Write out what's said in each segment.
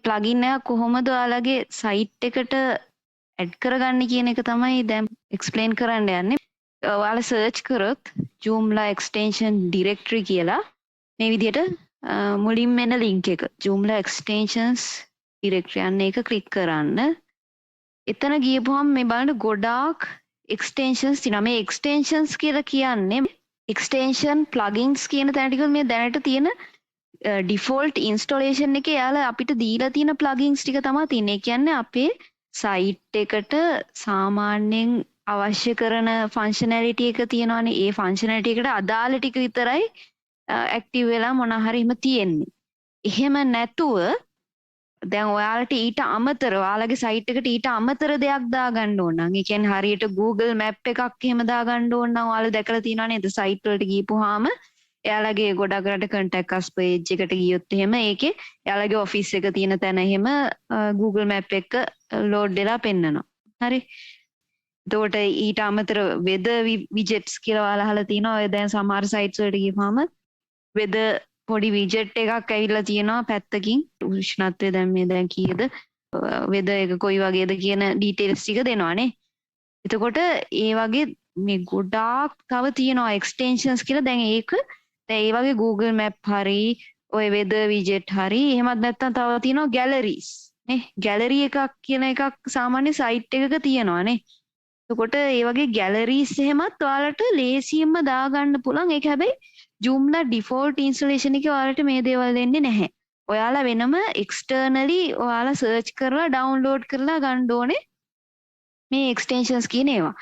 Plugin එක කොහොමද ඔයාලගේ සයිට් එකට ඇඩ් කරගන්නේ කියන එක තමයි දැන් එක්ස්ප්ලেইন කරන්න යන්නේ. ඔයාලා සර්ච් කරොත් Joomla extension directory කියලා මේ විදිහට මුලින්ම එන link එක Joomla extensions directory අන්න ඒක ක්ලික් කරන්න. එතන ගියපුවම මේ බලන්න ගොඩාක් extensions තියෙනවා. මේ extensions කියලා කියන්නේ extension plugins කියන තැන ටික මේ දැනට තියෙන default installation එකේ යාලා අපිට දීලා තියෙන plugins ටික තමයි තියෙන්නේ. ඒ කියන්නේ අපේ site එකට සාමාන්‍යයෙන් අවශ්‍ය කරන functionality එක තියෙනවානේ. ඒ functionality එකට අදාළ ටික විතරයි active වෙලා මොන හරි එහෙම තියෙන්නේ. එහෙම නැතුව දැන් ඔයාලට ඊට අමතර ඔයාලගේ site එකට ඊට අමතර දෙයක් දාගන්න ඕන නම් ඒ කියන්නේ හරියට Google map එකක් එහෙම දාගන්න ඕන නම් ඔයාලා දැකලා තියෙනවා නේද site වලට ගිහපුවාම එයාලගේ ගොඩක් රට contact us page එකට ගියොත් එහෙම ඒකේ එයාලගේ office එක තියෙන තැන එහෙම Google map එක load වෙලා පෙන්නනවා. හරි. එතකොට ඊට අමතර weather widgets කියලා ඔයාලා අහලා තියෙනවා. ඔය දැන් සමහර sites වලට ගිහපුවාම weather පොඩි widget එකක් ඇවිල්ලා තියෙනවා පැත්තකින්. උෂ්ණත්වය දැන් කීයද? weather එක කොයි වගේද කියන details ටික දෙනවානේ. එතකොට ඒ වගේ මේ ගොඩාක් තව තියෙනවා extensions කියලා. දැන් ඒ වගේ Google Map හරි ඔය weather widget හරි එහෙමත් නැත්නම් තව තියෙනවා galleries නේ. gallery එකක් කියන එකක් සාමාන්‍ය site එකක තියෙනවා නේ. එතකොට ඒ වගේ galleries එහෙමත් ඔයාලට ලේසියෙන්ම දාගන්න පුළුවන්. ඒක හැබැයි Joomla default installation එකේ ඔයාලට මේ දේවල් දෙන්නේ නැහැ. ඔයාලා වෙනම externally ඔයාලා search කරලා download කරලා ගන්න ඕනේ මේ extensions කියන ඒවා.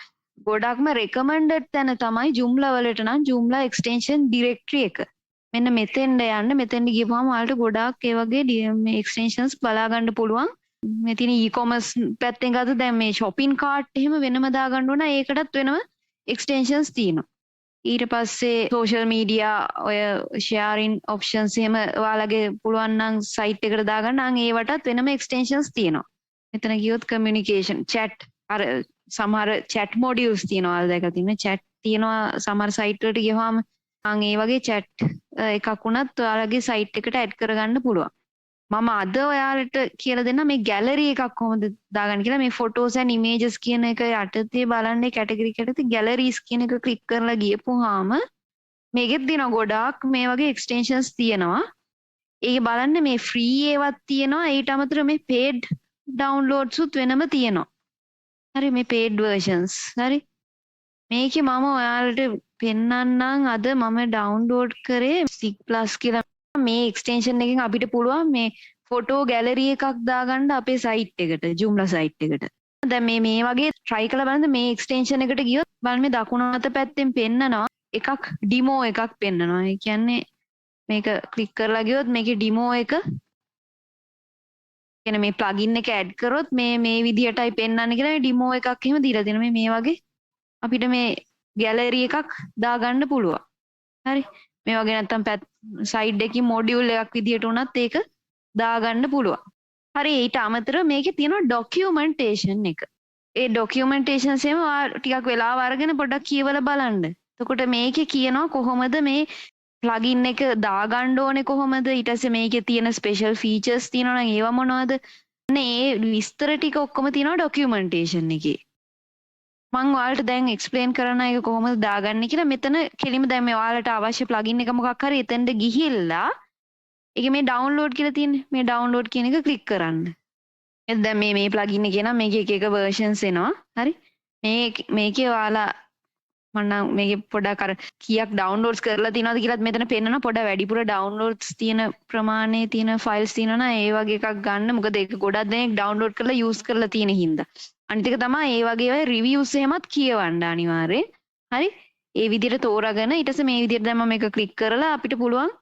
ගොඩක්ම recommended තැන තමයි Joomla වලට නම් Joomla extension directory එක. මෙන්න මෙතෙන්ද යන්න. මෙතෙන්ද ගියපුවම ඔයාලට ගොඩාක් ඒ වගේ මේ extensions බලා ගන්න පුළුවන්. මේ තියෙන e-commerce පැත්තෙන් ගත්තොත් දැන් මේ shopping cart එහෙම වෙනම දාගන්න ඕන. ඒකටත් වෙනම extensions තියෙනවා. ඊට පස්සේ social media ඔය sharing options එහෙම ඔයාලගේ පුළුවන් නම් site එකට දාගන්න නම් ඒවටත් වෙනම extensions තියෙනවා. මෙතන ගියොත් communication chat අර සමහර chat modules තියෙනවා. ඔයාලා දැකලා තියෙන chat තියෙනවා සමහර site වලට ගියවම මම ඒ වගේ chat එකක් වුණත් ඔයාලගේ site එකට add කරගන්න පුළුවන්. මම අද ඔයාලට කියලා දෙන්න මේ gallery එකක් කොහොමද දාගන්න කියලා. මේ photos and images කියන එක යටතේ බලන්නේ category යටතේ galleries කියන එක click කරලා ගියපුවාම මේකෙත් තියෙනවා ගොඩාක් මේ වගේ extensions තියෙනවා. ඒක බලන්න මේ free ඒවත් තියෙනවා. ඊට අමතරව මේ paid downloads උත් වෙනම තියෙනවා. හරි මේ paid versions. හරි. මේකේ මම ඔයාලට පෙන්නන්නම් අද මම download කරේ Sigplus කියලා මේ extension එකෙන් අපිට පුළුවන් මේ photo gallery එකක් දාගන්න අපේ site එකට Joomla site එකට. දැන් මේ වගේ try කරලා බලන්න මේ extension එකට ගියොත් බලන්න මේ දකුණු අත පැත්තෙන් පෙන්නනවා එකක් demo එකක් පෙන්නනවා. ඒ කියන්නේ මේක click කරලා ගියොත් මේකේ demo එක කියන්නේ මේ plugin එක add කරොත් මේ විදිහටයි පෙන්වන්නේ කියලා මේ demo එකක් එහෙම දීලා දෙනවා. මේ වගේ අපිට මේ gallery එකක් දාගන්න පුළුවන්. හරි. මේ වගේ නැත්තම් side එකකින් module එකක් විදියට උනත් ඒක දාගන්න පුළුවන්. හරි. ඊට අමතරව මේකේ තියෙනවා documentation එක. ඒ documentations එහෙම ටිකක් වෙලාව අරගෙන පොඩ්ඩක් කියවලා බලන්න. එතකොට මේකේ කියනවා කොහොමද මේ plugin එක දාගන්න ඕනේ කොහොමද? ඊට පස්සේ මේකේ තියෙන special features තියෙනවා නම් ඒවා මොනවද? මේ විස්තර ටික ඔක්කොම තියෙනවා documentation එකේ. මම ඔයාලට දැන් explain කරන එක කොහොමද දාගන්නේ කියලා. මෙතන කෙලිම දැන් මේ ඔයාලට අවශ්‍ය plugin එක මොකක් හරි එතෙන්ද ගිහිල්ලා ඒකේ මේ download කියලා තියෙන්නේ. මේ download කියන එක click කරන්න. දැන් මේ plugin එකේ නම් මේකේ එක versions එනවා. හරි. මේකේ ඔයාලා මම මේකේ පොඩක් අර කීයක් downloads කරලා තියෙනවද කියලාත් මෙතන පෙන්නනවා. පොඩ වැඩිපුර downloads තියෙන ප්‍රමාණයේ තියෙන files තියෙනවා නම් ඒ වගේ එකක් ගන්න. මොකද ඒක ගොඩක් දෙනෙක් download කරලා use කරලා තියෙන හින්දා. අනිත් එක තමයි ඒ වගේ අය reviews එහෙමත් කියවන්න අනිවාර්යෙන්. හරි. ඒ විදිහට තෝරාගෙන ඊට පස්සේ මේ විදිහට දැන් මම මේක click කරලා අපිට පුළුවන්.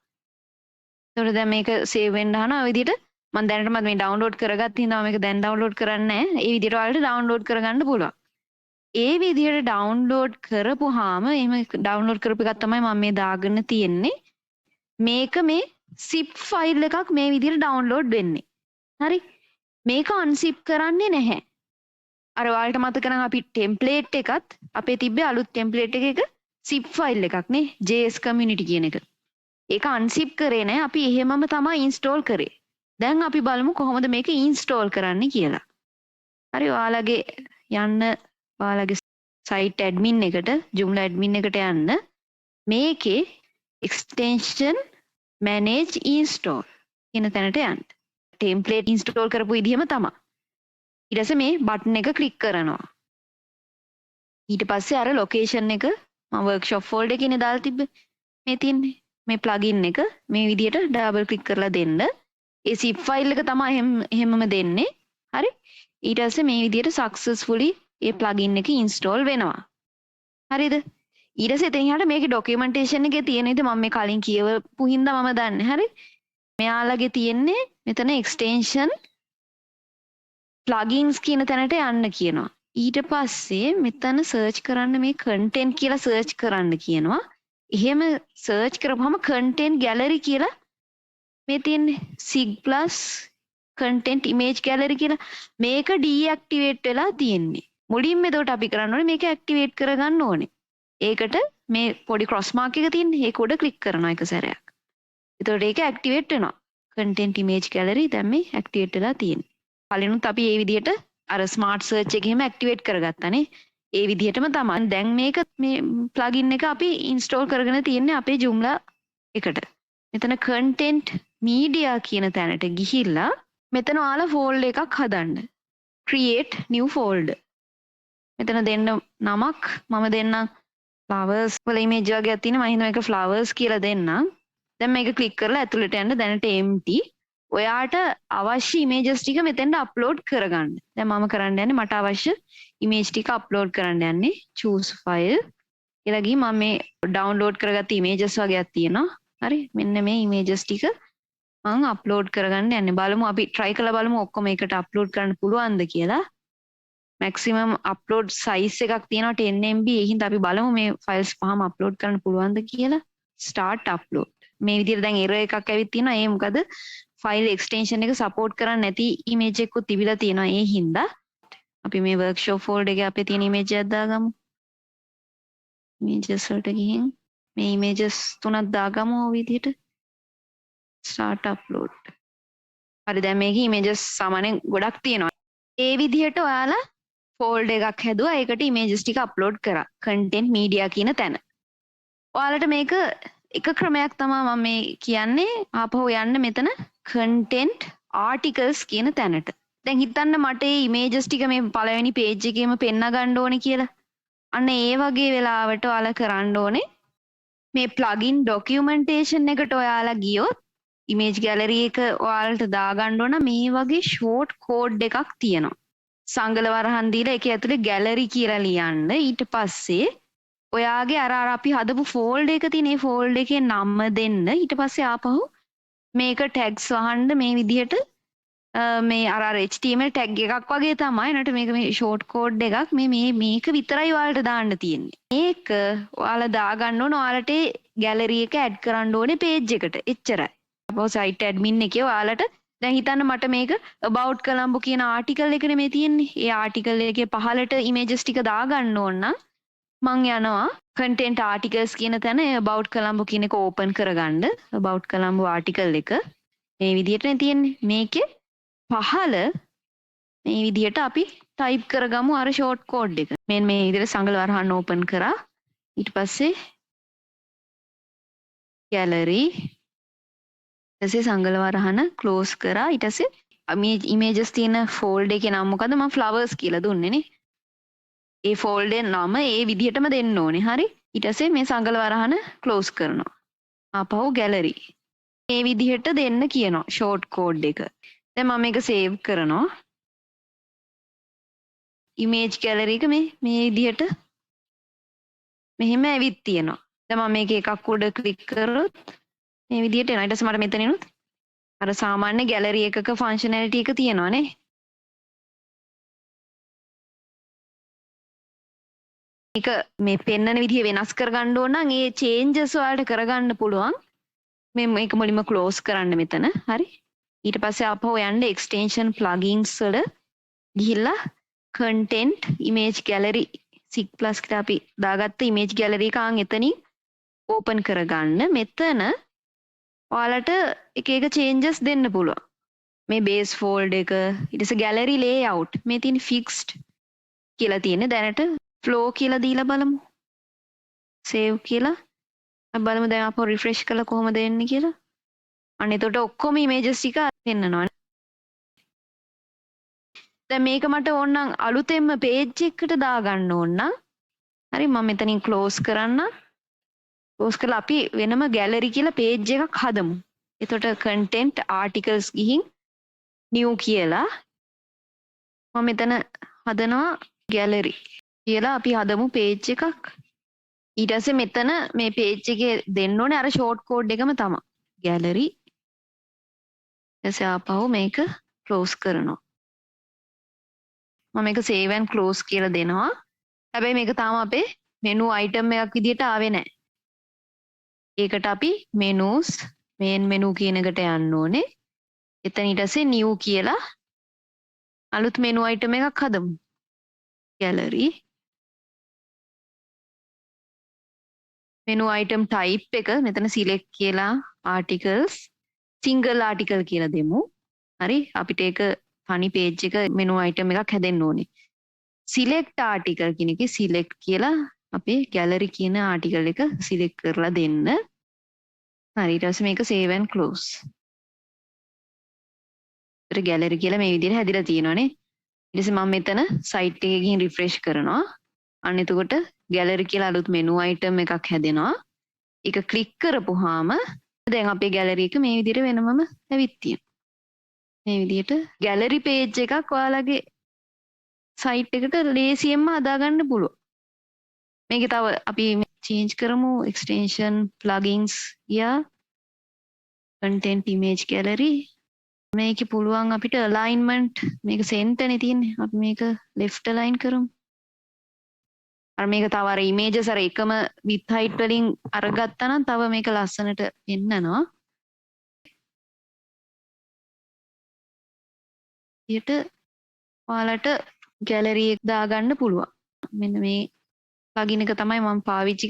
ඒතකොට දැන් මේක save වෙන්න අහනවා. ඔය විදිහට මම දැනටමත් මේ download කරගත්ත හින්දා මේක දැන් download කරන්නේ නැහැ. ඒ විදිහට ඔයාලට download කරගන්න පුළුවන්. ඒ විදිහට download කරපුවාම එහෙම download කරපු එකක් තමයි මම මේ දාගෙන තියෙන්නේ. මේක මේ zip file එකක් මේ විදිහට download වෙන්නේ. හරි. මේක unzip කරන්නේ නැහැ. අර ඔයාලට මතක නම් අපි template එකත් අපේ තිබ්බේ අලුත් template එකක zip file එකක් නේ JS community කියන එක. ඒක unzip කරේ නැහැ. අපි එහෙමම තමයි install කරේ. දැන් අපි බලමු කොහොමද මේක ඉන්ස්ටෝල් කරන්න කියලා. හරි ඔයාලගේ යන්න ඔයාලගේ සයිට් ඇඩ්මින් එකට Joomla ඇඩ්මින් එකට යන්න මේකේ extension manage install කියන තැනට යන්න. template install කරපු විදිහම තමයි. ඊට පස්සේ මේ බටන් එක ක්ලික් කරනවා. ඊට පස්සේ අර location එක මම workshop folder එකේ දාලා තිබ්බේ. මේ තියෙන්නේ. මේ plugin එක මේ විදිහට double click කරලා දෙන්න. ඒ zip file එක තමයි එහෙමම දෙන්නේ. හරි? ඊට පස්සේ මේ විදිහට successfully ඒ plugin එක install වෙනවා. හරිද? ඊට පස්සේ එතනින් එහාට මේකේ documentation එකේ තියෙන විදිහ මම මේ කලින් කියවපු හින්දා මම දන්නේ. හරි? මෙයාලගේ තියෙන්නේ මෙතන extension plugins කියන තැනට යන්න කියනවා. ඊට පස්සේ මෙතන search කරන්න මේ content කියලා search කරන්න කියනවා. එහෙම search කරපුවම content gallery කියලා මේ තියෙන්නේ Sigplus content image gallery කියලා මේක deactivate වෙලා තියෙන්නේ. මුලින්ම එතකොට අපි කරන්න ඕනේ මේක activate කරගන්න ඕනේ. ඒකට මේ පොඩි cross mark එක තියෙන්නේ. ඒක උඩ click කරනවා එක සැරයක්. එතකොට ඒක activate වෙනවා. content image gallery දැන් මේ activate වෙලා තියෙන්නේ. කලිනුත් අපි මේ විදිහට අර smart search එකේම activate කරගත්තානේ. ඒ විදිහටම තමයි. දැන් මේක මේ plugin එක අපි install කරගෙන තියෙන්නේ අපේ Joomla එකට. මෙතන content media කියන තැනට ගිහිල්ලා මෙතන ඔයාලා folder එකක් හදන්න. create new folder. මෙතන දෙන්න නමක් මම දෙන්නම් flowers වල image වගේක් තියෙනවා. මම හිතනවා මේක flowers කියලා දෙන්නම්. දැන් මේක click කරලා ඇතුළට යන්න දැනට empty. ඔයාට අවශ්‍ය images ටික මෙතෙන්ට upload කරගන්න. දැන් මම කරන්න යන්නේ මට අවශ්‍ය image ටික upload කරන්න යන්නේ. choose file කියලා ගිහින් මම මේ download කරගත්ත images වගේක් තියෙනවා. හරි මෙන්න මේ images ටික මම upload කරගන්න යන්නේ. බලමු අපි try කරලා බලමු ඔක්කොම එකට upload කරන්න පුළුවන්ද කියලා. maximum upload size එකක් තියෙනවා 10 MB. ඒ හින්දා අපි බලමු මේ files පහම upload කරන්න පුළුවන්ද කියලා. start upload. මේ විදිහට දැන් error එකක් ඇවිත් තියෙනවා. ඒ මොකද file extension එක support කරන්නේ නැති image එකකුත් තිබිලා තියෙනවා. ඒ හින්දා අපි මේ workshop folder එකේ අපේ තියෙන image එකක් දාගමු. images වලට ගිහින් මේ images තුනක් දාගමු ඔය විදිහට. start upload. හරි දැන් මේකේ images සාමාන්‍යයෙන් ගොඩක් තියෙනවා. ඒ විදිහට ඔයාලා folder එකක් හැදුවා. ඒකට images ටික upload කරා. content media කියන තැන. ඔයාලට මේක එක ක්‍රමයක් තමයි මම මේ කියන්නේ. ආපහු යන්න මෙතන content articles කියන තැනට. දැන් හිතන්න මට මේ images ටික මේ පළවෙනි page එකේම පෙන්න ගන්න ඕනේ කියලා. අන්න ඒ වගේ වෙලාවට ඔයාලා කරන්න ඕනේ මේ plugin documentation එකට ඔයාලා ගියොත් image gallery එක ඔයාලට දාගන්න ඕන මේ වගේ short code එකක් තියෙනවා. සංගල වරහන් දීලා ඒකේ ඇතුලේ gallery කියලා ලියන්න. ඊට පස්සේ ඔයාගේ අර අපි හදපු folder එක තියෙන ඒ folder එකේ නම දෙන්න. ඊට පස්සේ ආපහු මේක tags වහන්න මේ විදිහට මේ අර HTML tag එකක් වගේ තමයි. නට මේක මේ short code එකක්. මේක විතරයි ඔයාලට දාන්න තියෙන්නේ. මේක ඔයාලා දාගන්න ඕන ඔයාලට gallery එක add කරන්න ඕනේ page එකට. එච්චරයි. අපෝ site admin එකේ ඔයාලට දැන් හිතන්න මට මේක about Colombo කියන article එකනේ මේ තියෙන්නේ. ඒ article එකේ පහලට images ටික දාගන්න ඕන නම් මං යනවා content articles කියන තැන about Colombo කියන එක open කරගන්න. about Colombo article එක මේ විදිහටනේ තියෙන්නේ. මේකේ පහල මේ විදිහට අපි type කරගමු අර short code එක. මේ විදිහට සංගල වරහන් open කරා. ඊට පස්සේ gallery ඊට පස්සේ සංගල වරහන close කරා. ඊට පස්සේ images තියෙන folder එකේ නම මොකද්ද? මම flowers කියලා දුන්නේ නේ. ඒ folder නම ඒ විදිහටම දෙන්න ඕනේ. හරි. ඊට පස්සේ මේ සංගල වරහන close කරනවා. ආපහු gallery. මේ විදිහට දෙන්න කියනවා short code එක. දැන් මම මේක save කරනවා. image gallery එක මේ විදිහට මෙහෙම ඇවිත් තියෙනවා. දැන් මම මේක එකක් උඩ click කරොත් මේ විදිහට එනවා. ඊට පස්සේ මට මෙතනිනුත් අර සාමාන්‍ය gallery එකක functionality එක තියෙනවා නේ. මේක මේ පෙන්නන විදිහ වෙනස් කරගන්න ඕන නම් ඒ changes වලට කරගන්න පුළුවන්. මේක මුලින්ම close කරන්න මෙතන. හරි. ඊට පස්සේ ආපහු යන්න extension plugins වල ගිහිල්ලා content image gallery Sigplus කියලා අපි දාගත්ත image gallery එක එතනින් open කරගන්න. මෙතන ඔයාලට එක එක changes දෙන්න පුළුවන්. මේ බේස් ෆෝල්ඩ් එක ඊට පස්සේ ගැලරි ලේඅවුට් මේ තියෙන ෆික්ස්ඩ් කියලා තියෙන්නේ දැනට ෆ්ලෝ කියලා දීලා බලමු සේව් කියලා අපි බලමු දැන් අපෝ රිෆ්‍රෙෂ් කරලා කොහොමද එන්නේ කියලා අන්න එතකොට ඔක්කොම ඉමේජස් ටික පෙන්නනවා දැන් මේක මට ඕනනම් අලුතෙන්ම පේජ් එකකට දාගන්න ඕන නම් හරි මම මෙතනින් ක්ලෝස් කරන්න ක්ලෝස් කරලා අපි වෙනම ගැලරි කියලා පේජ් එකක් හදමු එතකොට කන්ටෙන්ට් ආටිකල්ස් ගිහින් නිව් කියලා මම මෙතන හදනවා ගැලරි කියලා අපි හදමු පේජ් එකක් ඊට පස්සේ මෙතන මේ පේජ් එකේ දෙන්න ඕනේ අර ෂෝට් කෝඩ් එකම තමයි ගැලරි ඊටසේ ආපහු මේක ක්ලෝස් කරනවා මම මේක save and close කියලා දෙනවා හැබැයි මේක තාම අපේ menu item එකක් විදිහට ආවේ නැහැ ඒකට අපි menus main menu කියන එකට යන්න ඕනේ එතන ඊට පස්සේ new කියලා අලුත් menu item එකක් හදමු gallery menu item type එක මෙතන select කියලා articles single article කියලා දෙමු හරි අපිට ඒක තනි page එක menu item එකක් හැදෙන්න ඕනේ select article කියන එකේ select කියලා අපේ gallery කියන article එක select කරලා දෙන්න හරි ඊට පස්සේ මේක save and close ඒතර gallery කියලා මේ විදිහට හැදිලා තියෙනවානේ ඊට පස්සේ මම මෙතන site එකේ ගිහින් refresh කරනවා අන්න එතකොට gallery කියලා අලුත් menu item එකක් හැදෙනවා ඒක click කරපුවාම දැන් අපේ gallery එක මේ විදිහට වෙනමම ඇවිත් තියෙනවා මේ විදිහට gallery page එකක් ඔයාලගේ site එකට ලේසියෙන්ම හදාගන්න පුළුවන් මේකේ තව අපි change කරමු extension plugins ගියා content image gallery මේකේ පුළුවන් අපිට alignment මේක center නේ තියෙන්නේ අපි මේක left align කරමු අර මේක තව අර images අර එකම width height වලින් අරගත්තා නම් තව මේක ලස්සනට පෙන්නනවා ඊට ඔයාලට gallery එක දාගන්න පුළුවන් මෙන්න මේ plugin එක තමයි මම පාවිච්චි